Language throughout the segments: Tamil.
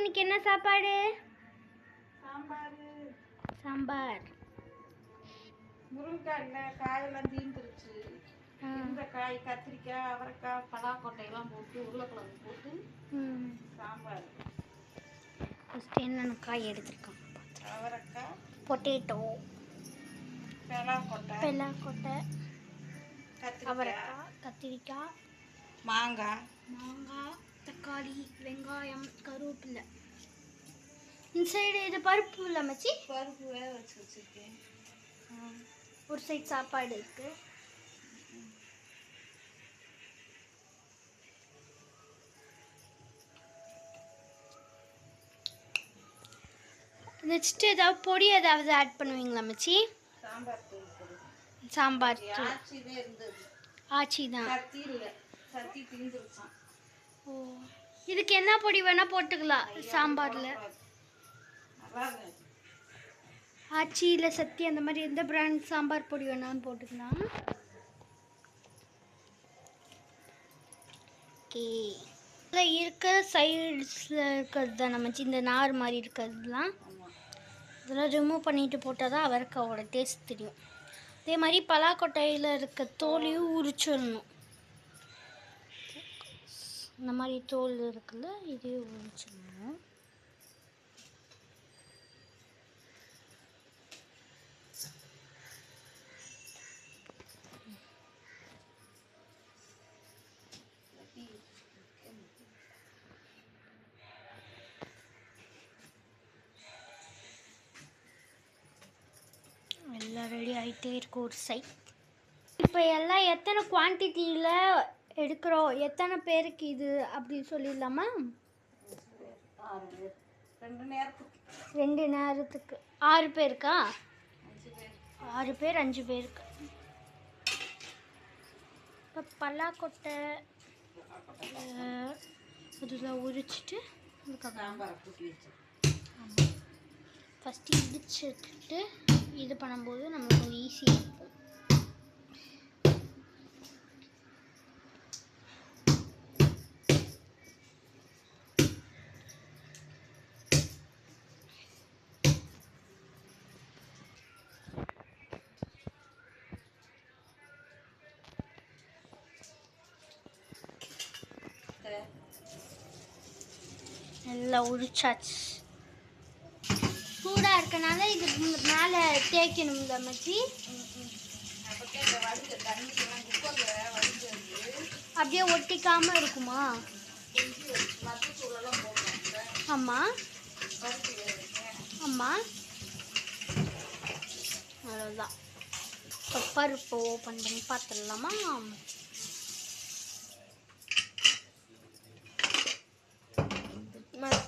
இன்னைக்கு என்ன சாப்பாடு? சாம்பார். சாம்பார். முருங்கைக்காய் காயெல்லாம் தீந்துருச்சு. இந்த காய் கத்திரிக்காய், அவரைக்காய், பலாக்கொட்டையெல்லாம் போட்டு உருளைக்கிழங்கு போட்டு சாம்பார். ஃபஸ்ட்டு என்னென்ன காய் எடுத்துருக்கோம்? அவரைக்காய், பொட்டேட்டோ, பலாக்கொட்டை, அவரைக்காய், கத்திரிக்காய், மாங்காய், தக்காளி, வெங்காயம், கருவேப்பிலை. இந்த சைடு இது பருப்பு இல்லை மச்சி? பருப்பு வேக வச்சு வச்சுருக்கேன். ஒரு சைடு சாப்பாடு இருக்கு. நெக்ஸ்ட் ஏதாவது பொடி ஏதாவது ஆட் பண்ணுவீங்களா மச்சி? சாம்பார் தூள். சாம்பார் ஆச்சிதான் இருந்தது. ஆச்சி தான். சத்தி தீந்துருச்சான். ஓ, இதுக்கு என்ன பொடி வேணா போட்டுக்கலாம் சாம்பார்ல. ஆச்சி இல்லை சத்தி அந்த மாதிரி எந்த பிராண்ட் சாம்பார் பொடி வேணாலும் போட்டுக்கலாம். ஓகே, இதில் இருக்க சைட்ஸில் இருக்கிறது தான் நம்ம இந்த நார் மாதிரி இருக்கிறதுலாம் இதெல்லாம் ரிமூவ் பண்ணிட்டு போட்டால் தான் அவரைக்காவோட டேஸ்ட் தெரியும். அதே மாதிரி பலாக்கொட்டையில் இருக்க தோலையும் உரிச்சிடணும். இந்த மாதிரி தோல் இருக்குல்ல, இதையும் உரிச்சிடணும். எல்லாம் ரெடி ஆகிட்டே இருக்கும் ஒரு சைட். இப்போ எல்லாம் எத்தனை குவான்டிட்டியில் எடுக்கிறோம், எத்தனை பேருக்கு இது அப்படின்னு சொல்லிடலாமா? 2 நேரத்துக்கு 6 பேருக்கா? 6 பேர் 5 பேருக்கு. இப்போ பலாக்கொட்டை அதெல்லாம் உரிச்சிட்டு அதுக்கப்புறம் ஃபஸ்ட்டு இடிச்சுட்டு இது பண்ணும்போது நம்மளுக்கு கொஞ்சம் ஈஸியாக இருக்கும். எல்லாம் உரிச்சாச்சு. சூடாக இருக்கனால இது மேலே தேய்க்கணும்ல மச்சி? அப்படியே ஒட்டிக்காமல் இருக்குமா? ஆமாம் ஆமாம், அவ்வளோதான். இப்போ பருப்பு ஓப்பன் பண்ணி பார்த்துடலாமா?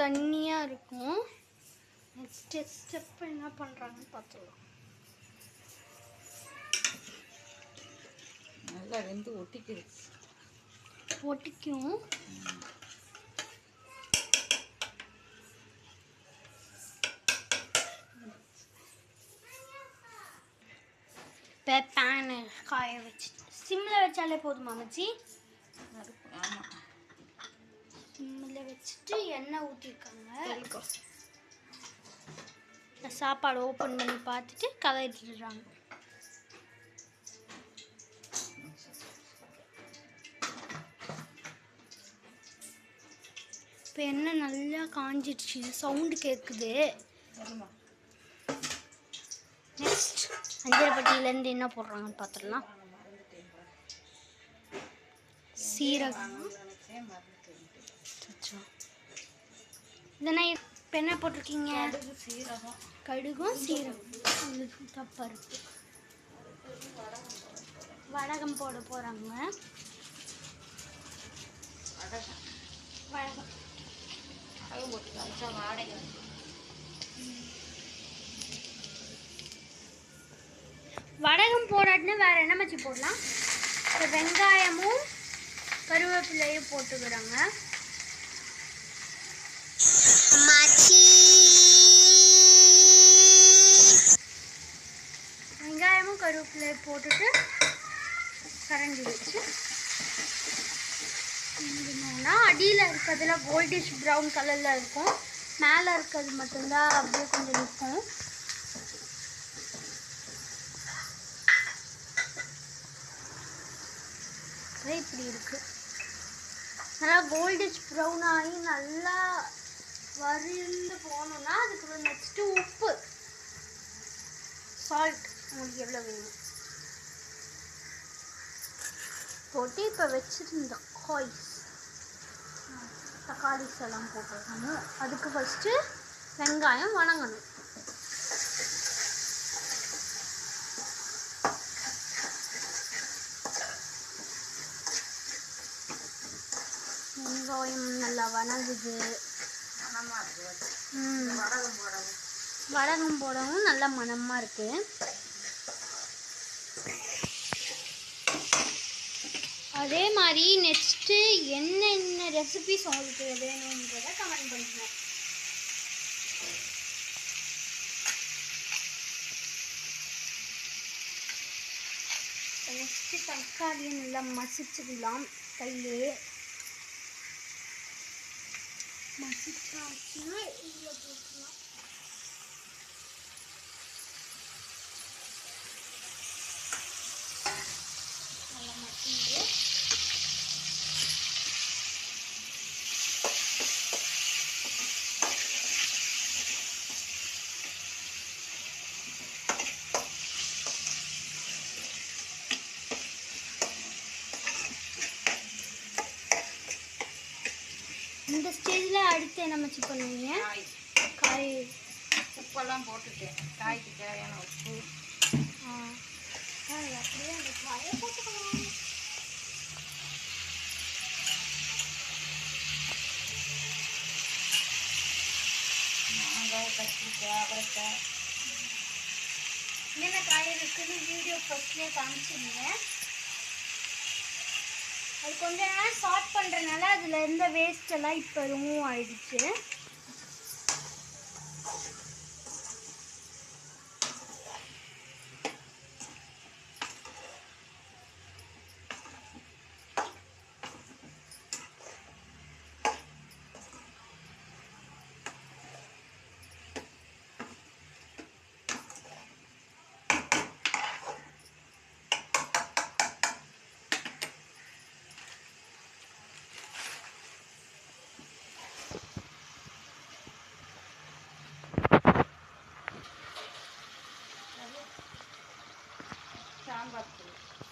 தண்ணியாக இருக்கும். நெக்ஸ்ட் ஸ்டெப் என்ன பண்ணுறாங்கன்னு பார்த்துக்கலாம். நல்லா வெந்து ஒட்டிக்கும். இப்போ பேனை காய வச்சு சிம்மில் வச்சாலே போதுமா மச்சி? ஆமாம், சிம்மில் வச்சுட்டு எண்ணெய் ஊற்றிருக்காங்க. சாப்பாடு ஓப்பன் பண்ணி பார்த்துட்டு கலரிடுறாங்க. இப்போ எண்ணெய் நல்லா காஞ்சிடுச்சு, சவுண்டு கேட்குது. நெக்ஸ்ட் அஞ்சரைப்பட்டியிலேருந்து என்ன போடுறாங்கன்னு பார்த்துடலாம். சீரகம், இதெல்லாம் இப்போ என்ன போட்டிருக்கீங்க? கடுகும் சீரகம், பருப்பு, வடகம் போட போகிறாங்க. வடகம் போடாட்டினா வேறு என்ன மச்சி போடலாம்? இப்போ வெங்காயமும் கருவேப்பிலையும் போட்டுக்கிறாங்க. வெங்காயமும் கருவேப்பிலையை போட்டுட்டு கரண்டி வச்சு கிண்டினோன்னா அடியில் இருக்கிறதுல கோல்டிஷ் ப்ரௌன் கலரில் இருக்கும். மேலே இருக்கிறது மட்டும்தான் அப்படியே கொஞ்சம் நிற்கும். இப்படி இருக்கு. நல்லா கோல்டிஷ் ப்ரௌன் ஆகி நல்லா வறுந்து போகணுன்னா அதுக்கு நெக்ஸ்ட்டு உப்பு, சால்ட் உங்களுக்கு எவ்வளோ வேணும் போட்டு இப்போ வச்சுருந்தோம் காய்ஸ் தக்காளிஸ் எல்லாம் போட்டுருக்கணும். அதுக்கு ஃபஸ்ட்டு வெங்காயம் வணங்கணும். வெங்காயம் நல்லா வணங்குது. வடகம் போடவும் நல்ல மணமாக இருக்குது. அதே மாதிரி நெக்ஸ்ட்டு என்னென்ன ரெசிபிஸ் உங்களுக்கு வேணுன்றதை கமெண்ட் பண்ணுங்கள். நெக்ஸ்ட்டு தக்காளியை நல்லா மசிச்சுக்கலாம். கையிலே மசிச்சாச்சுன்னா இதில் போட்டுக்கலாம். நல்லா மசிந்து இந்த ஸ்டேஜில் அடுத்து என்ன மச்சி பண்ணுவீங்க? காய் உப்பெல்லாம் போட்டுட்டேன். காய்க்கு தேவையான உப்பு. அப்படியே அந்த காயை போட்டுக்கலாம். மாங்காய், கத்திரிக்காய், அவரைக்காய், என்னென்ன காய் இருக்குன்னு வீடியோ ஃபஸ்ட்லேயே காமிச்சிருங்க. அது கொஞ்ச நேரம் ஷார்ட் பண்ணுறதுனால அதில் இருந்த வேஸ்டெல்லாம் இப்போ ரிமூவ் ஆயிடுச்சு.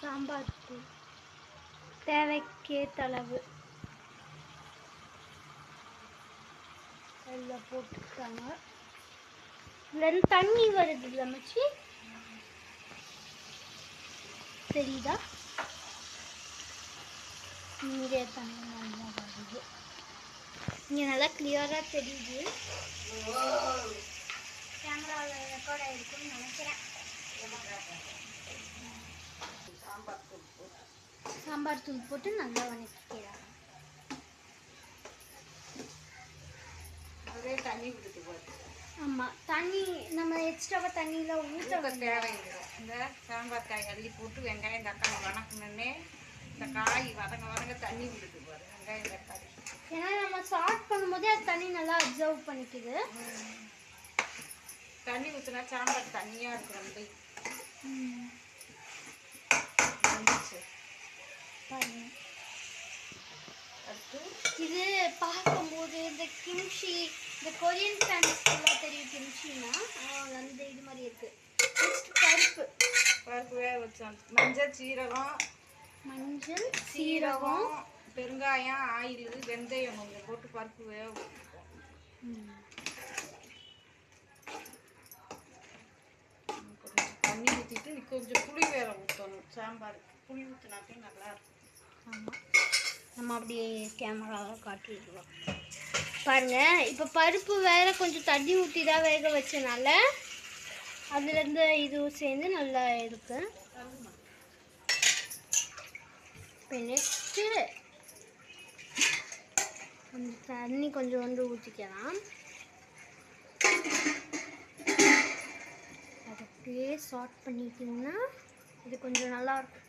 சாம்பார் தூள் தேவைக்கேற்ற அளவு எல்லாம் போட்டுருக்காங்க. இதுலேருந்து தண்ணி வருது இல்லை மச்சி, தெரியுதா? இங்கே தண்ணி நல்லா வருது. இங்கே நல்லா கிளியராக தெரியுது. கேமராவில் ரெக்கார்ட் ஆகிருக்குன்னு நினைக்கிறேன். சாம்பார் தூள் போட்டு நல்லா வணக்கிக்கிறாங்க. அதே தண்ணி விட்டுட்டு போகுது. ஆமாம், தண்ணி நம்ம எக்ஸ்ட்ராவாக தண்ணியில் ஊற்ற தேவையில்லை. இந்த சாம்பார் காய் அள்ளி போட்டு வெங்காயம் தக்காளி வணக்கணுன்னே இந்த காய் வதங்க தண்ணி விட்டுட்டு போகுது. வெங்காயம் தக்காளி ஏன்னா நம்ம சாட் பண்ணும்போதே அது தண்ணி நல்லா அப்சர்வ் பண்ணிக்குது. தண்ணி ஊற்றினா சாம்பார் தண்ணியாக இருக்கிற இது பார்க்கும்போது இந்த கிம்ச்சி, இந்த கொரியன் ஃபேன்ஸ்க்குலாம் தெரியும் கிம்ச்சின்னா அந்த இது மாதிரி இருக்கு. நெக்ஸ்ட் பருப்பு வேக வச்சோம். மஞ்சள் சீரகம் பெருங்காயம், ஆயில், வெந்தயம் கொஞ்சம் போட்டு பருப்பு வேக வச்சுருக்கோம். தண்ணி ஊற்றிட்டு கொஞ்சம் புளி வேற ஊற்றணும். சாம்பாருக்கு புளி ஊற்றினாக்கே நல்லாயிருக்கும். ஆமாம், நம்ம அப்படியே கேமராவில் காட்டிடுவோம் பாருங்கள். இப்போ பருப்பு வேற கொஞ்சம் தண்ணி ஊற்றி தான் வேக வச்சனால அதுலேருந்து இதுவும் சேர்ந்து நல்லா இருக்கு. இப்போ நெக்ஸ்ட்டு கொஞ்சம் தண்ணி கொஞ்சோண்டு ஊற்றிக்கலாம். அதை அப்படியே சார்ட் பண்ணிட்டிங்கன்னா இது கொஞ்சம் நல்லாயிருக்கும்.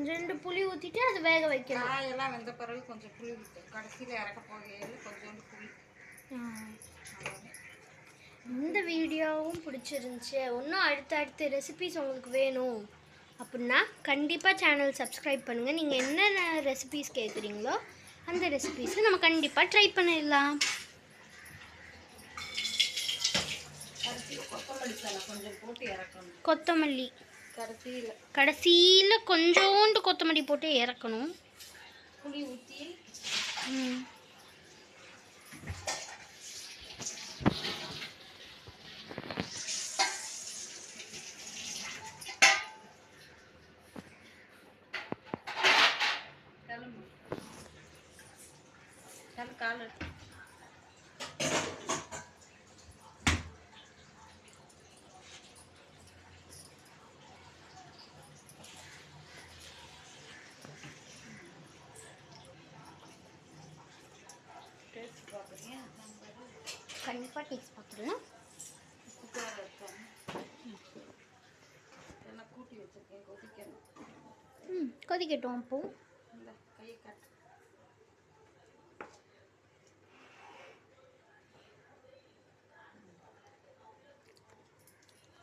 கொஞ்சோண்டு புளி ஊற்றிட்டு அது வேக வைக்கணும். காயெல்லாம் வெந்த பிறகு கொஞ்சம் புளி ஊற்றும். கடைசியில் இறக்க போகையில் கொஞ்சோண்டு புளி. இந்த வீடியோவும் பிடிச்சிருந்துச்சு, இன்னும் அடுத்த ரெசிபிஸ் உங்களுக்கு வேணும் அப்படின்னா கண்டிப்பாக சேனல் சப்ஸ்கிரைப் பண்ணுங்கள். நீங்கள் என்னென்ன ரெசிபிஸ் கேட்குறீங்களோ அந்த ரெசிபிஸை நம்ம கண்டிப்பாக ட்ரை பண்ணிடலாம். கொத்தமல்லி தலை கொஞ்சம் போட்டு இறக்கணும். கொத்தமல்லி கடைசியில் கொஞ்சோண்டு கொத்தமல்லி போட்டு இறக்கணும். புளி ஊற்றி கால் கண்டிப்பாக டேஸ்ட் பார்த்துருங்க. கூட்டி வச்சிருக்கேன், கொதிக்கணும். கொதிக்கட்டும். அப்போ இந்த கையை காட்டு.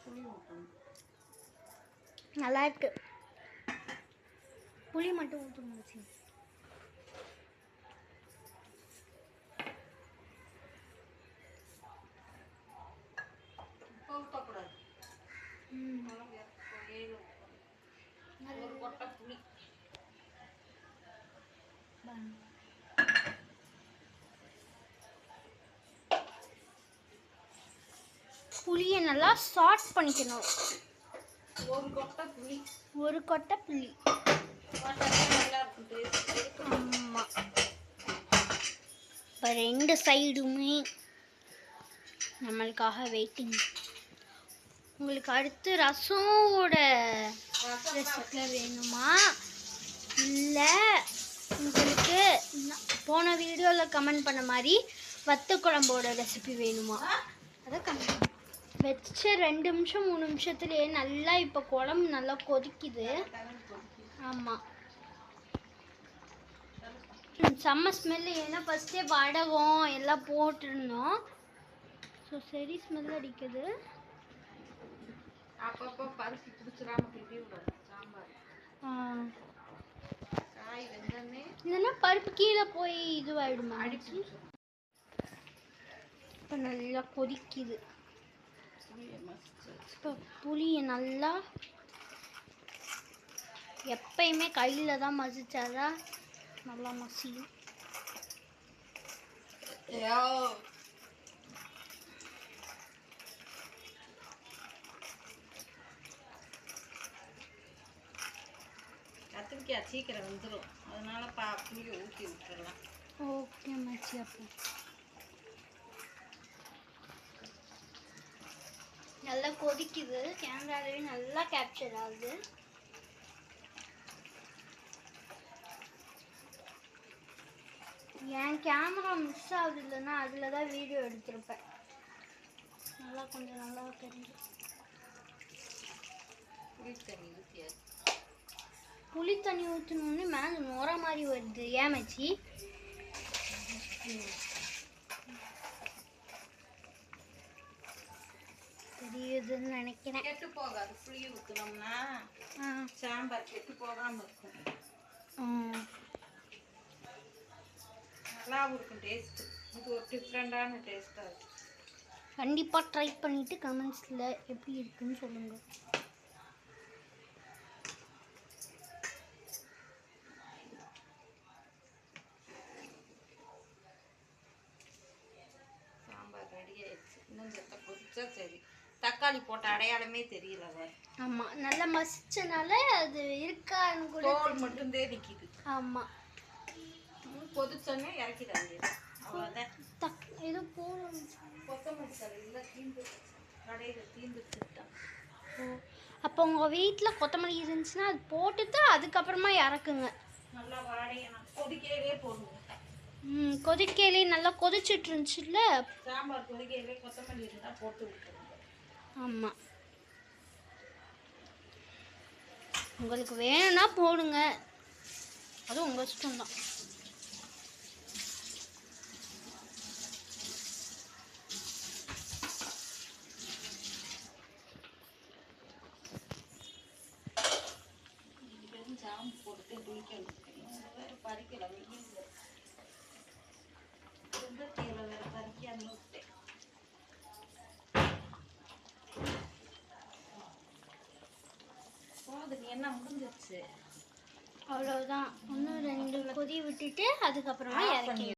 புளி ஊற்றணும். நல்லா இருக்கு. புளி மட்டும் ஊற்றணும். புளியை நல்லா சாட் பண்ணிக்கணும். ஒரு கொட்டை புளி. ஆமாம். இப்போ 2 சைடுமே நம்மளுக்காக வெயிட்டிங். உங்களுக்கு அடுத்து ரசமோட ரெசிபி வேணுமா, இல்லை உங்களுக்கு போன வீடியோவில் கமெண்ட் பண்ண மாதிரி வத்த குழம்போட ரெசிபி வேணுமா, அதை கமெண்ட் வச்ச 2 நிமிஷம் 3 நிமிஷத்துலேயே நல்லா இப்போ குழம்பு நல்லா கொதிக்குது. ஆமாம், செம்ம ஸ்மெல்லு. ஏன்னா ஃபஸ்ட்டே வடகம் எல்லாம் போட்டிருந்தோம். ஸோ சரி ஸ்மெல் அடிக்குது. அப்பப்போ பருத்தி பிடிச்சிடாம கிண்டி விடணும். சாம்பார் காய் வெந்தமே இல்லைன்னா பருப்பு கீழே போய் இதுவாகிடுமா? அடிச்சு இப்போ நல்லா கொதிக்குது. இப்போ புளியை நல்லா எப்பயுமே கையில் தான் மசிச்சாதான் நல்லா மசியும். கத்திரிக்காய் சீக்கிரம் வந்துடும், அதனால புளியை ஊற்றி விட்டுறலாம். ஓகே மச்சி. அப்போ நல்லா கொதிக்குது. கேமராவே நல்லா கேப்சர் ஆகுது. என் கேமரா மிஸ் ஆகுது, இல்லைன்னா அதில் தான் வீடியோ எடுத்திருப்பேன். நல்லா கொஞ்சம் நல்லா தெரிஞ்சு புளி தண்ணி ஊற்றணுன்னு மேலே நோற மாதிரி வருது. ஏன் மச்சி? தெரியுதுன்னு நினைக்கிறேன். கெட்டு போகாது. புளி ஊற்றினோம்னா சாம்பார் கெட்டு போகாமல் இருக்கும். நல்லாவும் இருக்கும் டேஸ்ட்டு. இது ஒரு டிஃப்ரெண்டான டேஸ்ட்டாக இருக்கும். கண்டிப்பாக ட்ரை பண்ணிவிட்டு கமெண்ட்ஸில் எப்படி இருக்குன்னு சொல்லுங்கள். சாம்பார் ரெடி ஆயிடுச்சு. இன்னும் செத்த கொதிச்சா சரி. தக்காளி போட்ட அடையாளமே தெரியல. ஆமாம், நல்லா மசிச்சனால அது இருக்கான்னு கூட தோல் மட்டும் தேடிக்குது. ஆமாம், கொதிச்சோன்னே இறக்கிடாங்க. அவ்வளோதான். ஏதோ போகணும். கொத்தமல்லி தரையில் தீந்து கடையில் தீந்துட்டான். அப்போ உங்கள் வீட்டில் கொத்தமல்லி இருந்துச்சுன்னா அது போட்டுட்டு அதுக்கப்புறமா இறக்குங்க. நல்லா வாடையணும். கொதிக்கையிலே போடுங்க. கொதிக்கையிலே நல்லா கொதிச்சுட்டு இருந்துச்சுல்ல, சாம்பார் கொதிக்கையிலே கொத்தமல்லி இருந்தால் போட்டு விட்டுருங்க. ஆமாம். உங்களுக்கு வேணும்னா போடுங்க, அது உங்கள் இஷ்டம்தான். ஜாம் போட்டு குளிக்கணும். வேறு பறிக்கல, வெயில் செம்பருத்தியில் வேறு பறிக்காம விட்டேன். போதும், என்ன முடிஞ்சிருச்சு, அவ்வளோதான். இன்னும் 2 கொதி விட்டுட்டு அதுக்கப்புறமா இறக்கி